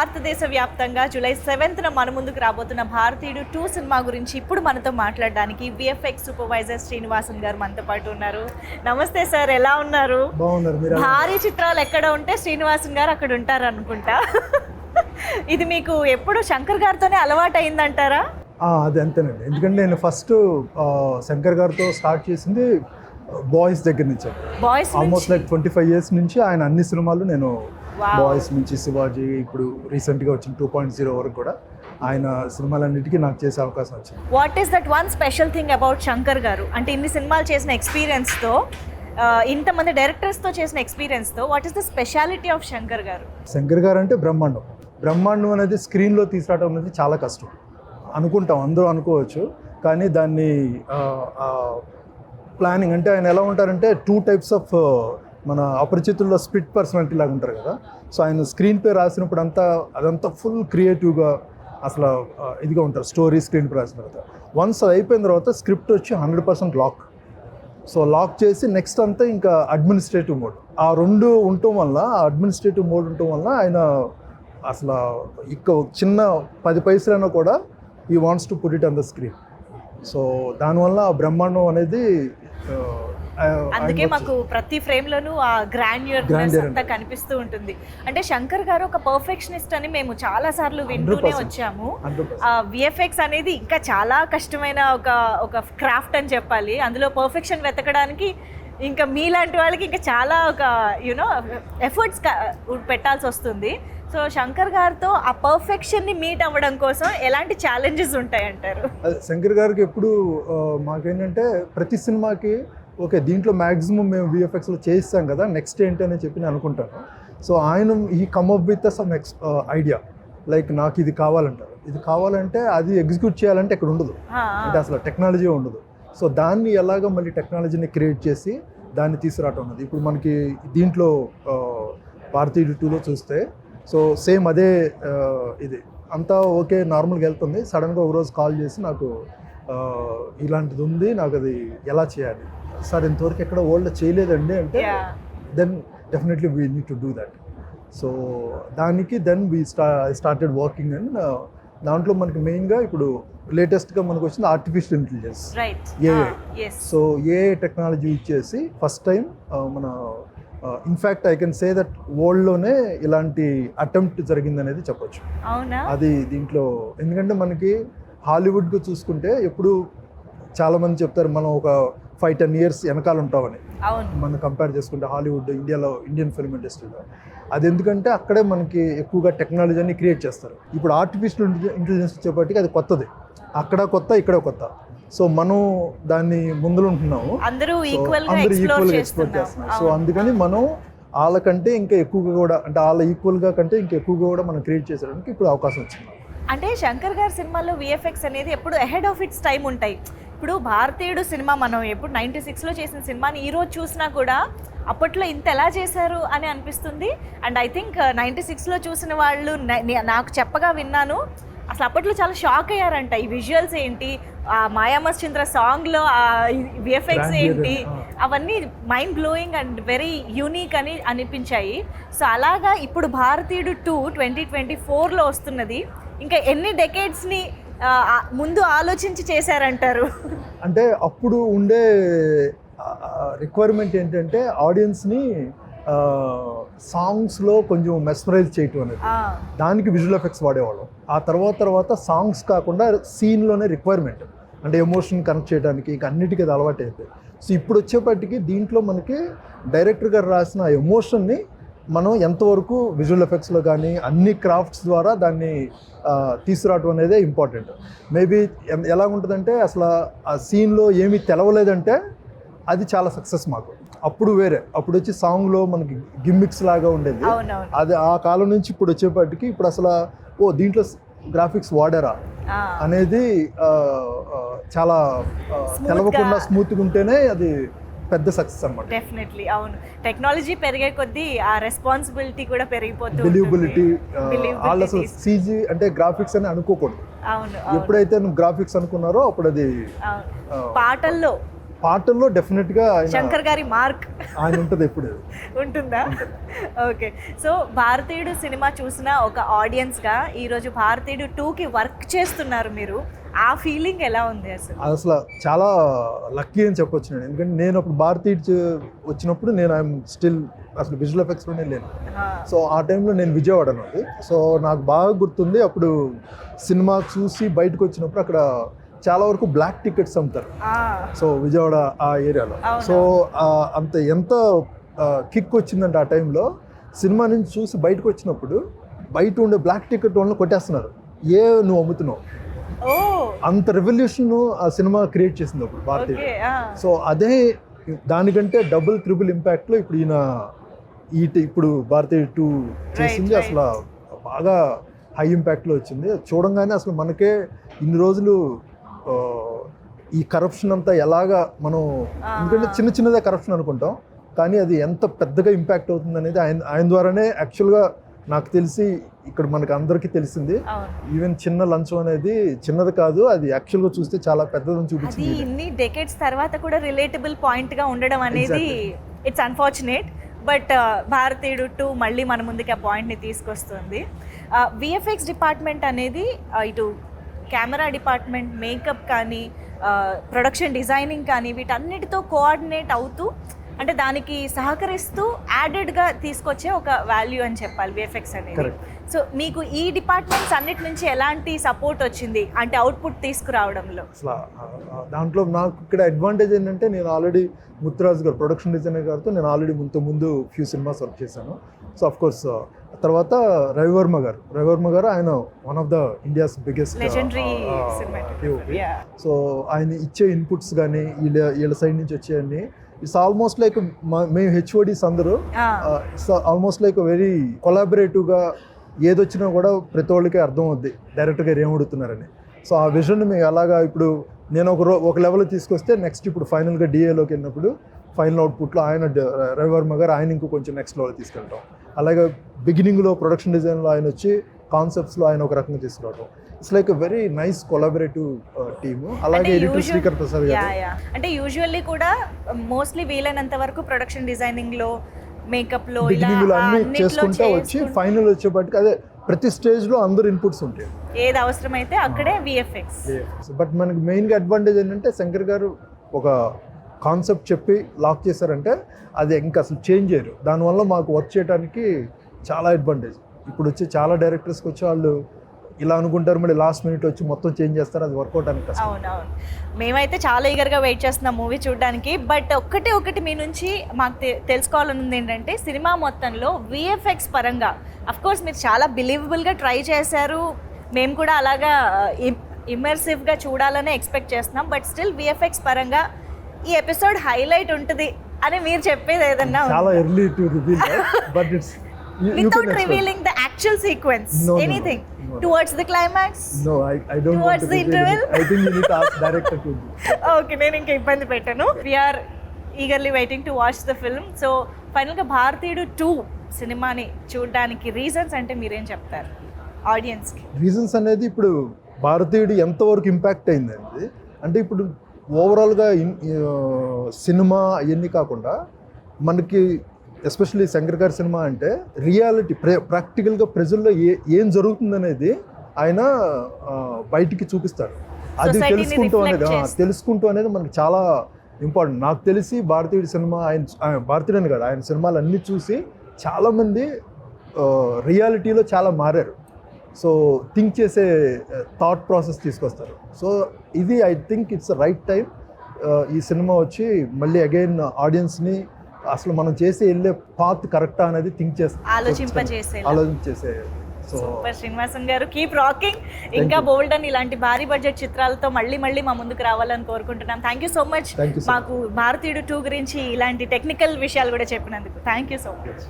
భారతదేశ వ్యాప్తంగా జూలై 7న మన ముందుకు రాబోతున్న భారతీయుడు 2 సినిమా గురించి ఇప్పుడు మనతో మాట్లాడడానికి విఎఫ్ఎక్స్ సూపర్వైజర్ శ్రీనివాసన్ గారు మనతో పాటు ఉన్నారు. నమస్తే సార్, ఎలా ఉన్నారు? భారీ చిత్రాలు ఎక్కడ ఉంటే శ్రీనివాసన్ గారు అక్కడ ఉంటారు అనుకుంటా. ఇది మీకు ఎప్పుడు శంకర్ గారితోనే అలవాటు అయిందంటారా? అది అంతేనండి. ఎందుకంటే నేను ఫస్ట్ శంకర్ గారితో స్టార్ట్ చేసింది బాయ్స్ దగ్గర నుంచి. ఆల్మోస్ట్ లైక్ 25 years నుంచి ఆయన అన్ని సినిమాలు నేను బాయ్స్ నుంచి శివాజీ, ఇప్పుడు రీసెంట్గా వచ్చిన 2.0 వరకు కూడా ఆయన సినిమాలన్నిటికీ నాకు చేసే అవకాశం వచ్చింది. What is that one special thing about Shankar గారు? అంటే ఇన్ని సినిమాలు చేసిన ఎక్స్పీరియన్స్తో, ఇంతమంది డైరెక్టర్స్తో చేసిన ఎక్స్పీరియన్స్తో, what is the speciality of Shankar garu? Shankar గారు అంటే బ్రహ్మాండం అనేది స్క్రీన్లో తీసుకురావడం అనేది చాలా కష్టం అనుకుంటాం, అందరూ అనుకోవచ్చు. కానీ దాన్ని ప్లానింగ్ అంటే ఆయన ఎలా ఉంటారంటే 2 types ఆఫ్ మన అపరిచితుల్లో స్ప్లిట్ పర్సనాలిటీ లాగా ఉంటారు కదా. సో ఆయన స్క్రీన్ పే రాసినప్పుడు అదంతా ఫుల్ క్రియేటివ్గా అసలు ఇదిగా ఉంటారు. స్టోరీ స్క్రీన్ పే రాసిన తర్వాత వన్స్ అది అయిపోయిన తర్వాత స్క్రిప్ట్ వచ్చి 100% లాక్. సో లాక్ చేసి నెక్స్ట్ అంతా ఇంకా అడ్మినిస్ట్రేటివ్ మోడ్. ఆ రెండు ఉండటం వల్ల, అడ్మినిస్ట్రేటివ్ మోడ్ ఉండటం వల్ల ఆయన అసలు ఇక చిన్న 10 పైసలైనా కూడా ఈ wants to put it on the screen. So దానివల్ల ఆ బ్రహ్మాండం అనేది అందుకే మాకు ప్రతి ఫ్రేమ్ లోనూ ఆ గ్రాండ్యూర్నెస్ అంతా కనిపిస్తూ ఉంటుంది. అంటే శంకర్ గారు ఒక పర్ఫెక్షనిస్ట్ అని మేము చాలా సార్లు వింటూనే వచ్చాము. విఎఫ్ఎక్స్ అనేది ఇంకా చాలా కష్టమైన ఒక క్రాఫ్ట్ అని చెప్పాలి. అందులో పర్ఫెక్షన్ వెతకడానికి ఇంకా మీలాంటి వాళ్ళకి ఇంకా చాలా ఒక ఎఫర్ట్స్ పెట్టాల్సి వస్తుంది. సో శంకర్ గారితో ఆ పర్ఫెక్షన్ని మీట్ అవ్వడం కోసం ఎలాంటి ఛాలెంజెస్ ఉంటాయంటారు? శంకర్ గారికి ఎప్పుడు మాకేంటంటే ప్రతి సినిమాకి ఓకే దీంట్లో మ్యాక్సిమం మేము విఎఫ్ఎక్స్లో చేయిస్తాం కదా, నెక్స్ట్ ఏంటి అని చెప్పి నేను అనుకుంటాను. సో ఆయన ఈ come up with some idea, like నాకు ఇది కావాలంటారు. ఇది కావాలంటే అది ఎగ్జిక్యూట్ చేయాలంటే ఇక్కడ ఉండదు, అంటే అసలు టెక్నాలజీ ఉండదు. సో దాన్ని ఎలాగ మళ్ళీ టెక్నాలజీని క్రియేట్ చేసి దాన్ని తీసుకురావటం ఉన్నది. ఇప్పుడు మనకి దీంట్లో భారతీయుడు 2లో చూస్తే సో సేమ్ అదే ఇది అంతా ఓకే నార్మల్గా వెళ్తుంది. సడన్గా ఒకరోజు కాల్ చేసి నాకు ఇలాంటిది ఉంది, నాకు అది ఎలా చేయాలి సార్, ఇంతవరకు ఎక్కడ వరల్డ్లో చేయలేదండి అంటే then definitely we need to do that. So దానికి then we started working. And దాంట్లో మనకి మెయిన్గా ఇప్పుడు లేటెస్ట్గా మనకు వచ్చింది artificial intelligence, AI. So AI technology ఇచ్చేసి ఫస్ట్ టైం మన in fact I can say that వరల్డ్లోనే ఇలాంటి అటెంప్ట్ జరిగిందనేది చెప్పొచ్చు. అది దీంట్లో ఎందుకంటే మనకి హాలీవుడ్గా చూసుకుంటే ఎప్పుడు చాలామంది చెప్తారు మనం ఒక 5-10 years వెనకాల ఉంటామని. మనం కంపేర్ చేసుకుంటే హాలీవుడ్ ఇండియన్ ఫిల్మ్ ఇండస్ట్రీలో అది ఎందుకంటే అక్కడే మనకి ఎక్కువగా టెక్నాలజీని క్రియేట్ చేస్తారు. ఇప్పుడు ఆర్టిఫిషియల్ ఇంటెలిజెన్స్ వచ్చేప్పటికి అది కొత్తది, అక్కడ కొత్త ఇక్కడ కొత్త. సో మనం దాన్ని ముందులో ఉంటున్నాము, అందరూ ఈక్వల్గా ఎక్స్ప్లోర్ చేస్తున్నాం. సో అందుకని మనం వాళ్ళకంటే ఇంకా ఎక్కువగా కూడా, అంటే వాళ్ళ ఈక్వల్గా కంటే ఇంకా ఎక్కువగా కూడా మనం క్రియేట్ చేసేయడానికి ఇప్పుడు అవకాశం వచ్చింది. అంటే శంకర్ గారి సినిమాల్లో విఎఫ్ఎక్స్ అనేది ఎప్పుడు అహెడ్ ఆఫ్ ఇట్స్ టైం ఉంటాయి. ఇప్పుడు భారతీయుడు సినిమా మనం ఎప్పుడు 96లో చేసిన సినిమాని ఈరోజు చూసినా కూడా అప్పట్లో ఇంత ఎలా చేశారు అని అనిపిస్తుంది. అండ్ ఐ థింక్ 96లో చూసిన వాళ్ళు నాకు చెప్పగా విన్నాను, అసలు అప్పట్లో చాలా షాక్ అయ్యారంట. ఈ విజువల్స్ ఏంటి, మాయామశ్చంద్ర సాంగ్లో విఎఫ్ఎక్స్ ఏంటి, అవన్నీ mind blowing and very unique అని అనిపించాయి. సో అలాగా ఇప్పుడు భారతీయుడు 2 2024లో వస్తున్నది. ఇంకా ఎన్ని డెకేడ్స్ని ముందు ఆలోచించి చేశారంటారు? అంటే అప్పుడు ఉండే రిక్వైర్మెంట్ ఏంటంటే ఆడియన్స్ని సాంగ్స్లో కొంచెం మెస్మరైజ్ చేయటం అనేది, దానికి విజువల్ ఎఫెక్ట్స్ వాడేవాళ్ళం. ఆ తర్వాత సాంగ్స్ కాకుండా సీన్లోనే రిక్వైర్మెంట్, అంటే ఎమోషన్ కనెక్ట్ చేయడానికి ఇంకా అన్నిటికీ అది అలవాటు అయిపోయింది. సో ఇప్పుడు వచ్చేప్పటికి దీంట్లో మనకి డైరెక్టర్ గారు రాసిన ఎమోషన్ని మనం ఎంతవరకు విజువల్ ఎఫెక్ట్స్లో కానీ అన్ని క్రాఫ్ట్స్ ద్వారా దాన్ని తీసుకురావటం అనేది ఇంపార్టెంట్. మేబీ ఎలా ఉంటుందంటే అసలు ఆ సీన్లో ఏమీ తెలవలేదంటే అది చాలా సక్సెస్ మాకు. అప్పుడు వేరే, అప్పుడు వచ్చి సాంగ్లో మనకి గిమ్మిక్స్ లాగా ఉండేది. అది ఆ కాలం నుంచి ఇప్పుడు వచ్చేప్పటికి ఇప్పుడు అసలు దీంట్లో గ్రాఫిక్స్ వాడారా అనేది చాలా తెలవకుండా స్మూత్గా ఉంటేనే అది పెద్ద సక్సెస్ అన్నమాట. డెఫినెట్లీ అవును. టెక్నాలజీ పెరిగే కొద్దీ ఆ రెస్పాన్సిబిలిటీ కూడా పెరిగిపోతుంది. బిలీవబిలిటీ వాళ్ళు అసలు సీజీ అంటే గ్రాఫిక్స్ అని అనుకోకూడదు. అవును, ఎప్పుడైతే నువ్వు గ్రాఫిక్స్ అనుకున్నారో అప్పుడు అది పాటల్లో పాటల్లో డెఫినెట్గా శంకర్ గారి మార్క్ ఆయన ఉంటుంది ఎప్పుడు. ఉంటుందా? ఓకే. సో భారతీయుడు సినిమా చూసిన ఒక ఆడియన్స్గా ఈరోజు భారతీయుడు 2కి వర్క్ చేస్తున్నారు మీరు, ఆ ఫీలింగ్ ఎలా ఉంది అసలు? అసలు చాలా లక్కీ అని చెప్పొచ్చు నేను, ఎందుకంటే నేను అప్పుడు భారతీయుడు వచ్చినప్పుడు నేను ఐఎమ్ స్టిల్ అసలు విజువల్ ఎఫెక్ట్స్లోనే లేను. సో ఆ టైంలో నేను విజయవాడ అన్నది. సో నాకు బాగా గుర్తుంది, అప్పుడు సినిమా చూసి బయటకు వచ్చినప్పుడు అక్కడ చాలా వరకు బ్లాక్ టికెట్స్ అమ్ముతారు. సో విజయవాడ ఆ ఏరియాలో. సో అంత ఎంత కిక్ వచ్చిందంటే ఆ టైంలో సినిమా నుంచి చూసి బయటకు వచ్చినప్పుడు బయట ఉండే బ్లాక్ టికెట్ వాళ్ళని కొట్టేస్తున్నారు, నువ్వు అమ్ముతున్నావు. అంత రెవల్యూషన్ ఆ సినిమా క్రియేట్ చేసింది అప్పుడు భారతీయుడు. సో అదే దానికంటే డబుల్ ట్రిపుల్ ఇంపాక్ట్లో ఇప్పుడు ఇప్పుడు భారతీయుడు 2 చేసింది. అసలు బాగా హై ఇంపాక్ట్లో వచ్చింది. చూడంగానే అసలు మనకే ఇన్ని రోజులు ఈ కరప్షన్ అంతా ఎలాగా మనం, ఎందుకంటే చిన్నదే కరప్షన్ అనుకుంటాం, కానీ అది ఎంత పెద్దగా ఇంపాక్ట్ అవుతుంది అనేది ఆయన ద్వారానే యాక్చువల్గా నాకు తెలిసి ఇక్కడ మనకు అందరికీ తెలిసింది. ఈవెన్ చిన్న లంచం అనేది చిన్నది కాదు, అది యాక్చువల్గా చూస్తే చాలా పెద్దదని చూపించింది. ఇన్ని డెకేడ్స్ తర్వాత కూడా రిలేటబుల్ పాయింట్గా ఉండడం అనేది ఇట్స్ అన్ఫార్చునేట్. బట్ భారతీయుడు 2 మళ్ళీ మన ముందుకి ఆ పాయింట్ని తీసుకొస్తుంది. విఎఫ్ఎక్స్ డిపార్ట్మెంట్ అనేది ఇటు కెమెరా డిపార్ట్మెంట్, మేకప్ కానీ, ప్రొడక్షన్ డిజైనింగ్ కానీ, వీటన్నిటితో కోఆర్డినేట్ అవుతూ, అంటే దానికి సహకరిస్తూ యాడెడ్గా తీసుకొచ్చే ఒక వాల్యూ అని చెప్పాలి విఎఫ్ఎక్స్ అనేది. సో మీకు ఈ డిపార్ట్మెంట్స్ అన్నిటి నుంచి ఎలాంటి సపోర్ట్ వచ్చింది అంటే అవుట్పుట్ తీసుకురావడంలో? అసలు దాంట్లో నాకు ఇక్కడ అడ్వాంటేజ్ ఏంటంటే, నేను ఆల్రెడీ ముత్తురాజు గారు ప్రొడక్షన్ డిజైనర్ గారితో నేను ఆల్రెడీ ముందు ఫ్యూ సినిమాస్ వర్క్ చేశాను. సో అఫ్ కోర్స్ తర్వాత రవివర్మ గారు ఆయన one of the India's biggest POP. So ఆయన ఇచ్చే ఇన్పుట్స్ కానీ వీళ్ళ సైడ్ నుంచి వచ్చేవన్నీ ఇట్స్ ఆల్మోస్ట్ లైక్ మేము HODs అందరూ ఇట్స్ ఆల్మోస్ట్ లైక్ వెరీ కొలాబరేటివ్గా ఏదొచ్చినా కూడా ప్రతి వాళ్ళకి అర్థం అవుద్ది డైరెక్టర్ గారు ఏం అడుగుతున్నారని. సో ఆ విజన్ మేము అలాగా ఇప్పుడు నేను ఒక లెవెల్ తీసుకొస్తే నెక్స్ట్ ఇప్పుడు ఫైనల్గా DAలోకి వెళ్ళినప్పుడు ఫైనల్ అవుట్పుట్లో ఆయన రవివర్మ గారు ఆయన ఇంకో కొంచెం నెక్స్ట్ లెవెల్ తీసుకెళ్ళటం. అలాగే బిగినింగ్లో ప్రొడక్షన్ డిజైన్లో ఆయన వచ్చి కాన్సెప్ట్స్లో ఆయన ఒక రకంగా తీసుకురావడం. It's like a very nice collaborative team. అలాగే ఎడిటర్ శ్రీకర్ ప్రసాద్ గారు. అంటే యూజువల్లీ కూడా మోస్ట్లీ వీలైనంత వరకు ప్రొడక్షన్ డిజైనింగ్లో, మేకప్లో బిగినింగ్లో అన్ని చేసుకుంటా వచ్చి ఫైనల్ వచ్చేప్పటికి అదే ప్రతి స్టేజ్లో అందరు ఇన్పుట్స్ ఉంటాయి, ఏది అవసరమైతే అక్కడే విఎఫ్ఎక్స్. బట్ మనకి మెయిన్గా అడ్వాంటేజ్ ఏంటంటే శంకర్ గారు ఒక కాన్సెప్ట్ చెప్పి లాక్ చేశారంటే అది ఇంకా అసలు చేంజ్ చేయరు. దానివల్ల మాకు వర్క్ చేయడానికి చాలా అడ్వాంటేజ్. ఇప్పుడు వచ్చి చాలా డైరెక్టర్స్కి వచ్చి వాళ్ళు ఇలా అనుకుంటారు, మళ్ళీ లాస్ట్ మినిట్ వచ్చి మొత్తం చేంజ్ చేస్తారు, అది వర్కౌట్ అని. అవునవును, మేమైతే చాలా ఈగర్గా వెయిట్ చేస్తున్నాం మూవీ చూడడానికి. బట్ ఒకటి మీ నుంచి మాకు తెలుసుకోవాలనుంది ఏంటంటే, సినిమా మొత్తంలో విఎఫ్ఎక్స్ పరంగా అఫ్కోర్స్ మీరు చాలా బిలీవబుల్గా ట్రై చేశారు, మేము కూడా అలాగా ఇమ్మర్సివ్గా చూడాలనే ఎక్స్పెక్ట్ చేస్తున్నాం. బట్ స్టిల్ విఎఫ్ఎక్స్ పరంగా ఈ ఎపిసోడ్ హైలైట్ ఉంటుంది అని మీరు చెప్పేది ఏదన్నా చాలా early to reveal, but it's without revealing the actual sequence, anything towards the climax? No, I don't want to the interval? I think you need to ask director to do. Okay, నేను ఇంకా ఇబ్బంది పెట్టను. We are eagerly waiting to watch the film. So ఫైనల్గా భారతీయుడు 2 సినిమాని చూడడానికి reasons అంటే మీరేం చెప్తారు ఆడియన్స్కి? రీజన్స్ అనేది ఇప్పుడు భారతీయుడు ఎంతవరకు ఇంపాక్ట్ అయిందండి అంటే, ఇప్పుడు ఓవరాల్గా సినిమా ఇవన్నీ కాకుండా మనకి ఎస్పెషల్లీ శంకర్ గారి సినిమా అంటే రియాలిటీ ప్రాక్టికల్గా ప్రజల్లో ఏం జరుగుతుందనేది ఆయన బయటికి చూపిస్తారు. అది తెలుసుకుంటూ అనేది మనకి చాలా ఇంపార్టెంట్. నాకు తెలిసి భారతీయుడి సినిమా ఆయన భారతీయుడని కాదు, ఆయన సినిమాలు అన్నీ చూసి చాలామంది రియాలిటీలో చాలా మారారు. సో థింక్ చేసే థాట్ ప్రాసెస్ తీసుకొస్తారు. సో ఇది I think it's right time ఈ సినిమా వచ్చి మళ్ళీ అగైన్ ఆడియన్స్ని అసలు మనం వెళ్ళే పాత్ కరెక్టా అనేది థింక్ ఆలోచించేసే. సో శ్రీనివాసన్ గారు, కీప్ రాకింగ్. ఇంకా బోల్డ్ అని ఇలాంటి భారీ బడ్జెట్ చిత్రాలతో మళ్ళీ మా ముందుకు రావాలని కోరుకుంటున్నాం. థ్యాంక్ యూ సో మచ్ మాకు భారతీయుడు 2 గురించి ఇలాంటి టెక్నికల్ విషయాలు కూడా చెప్పినందుకు. Thank you so much.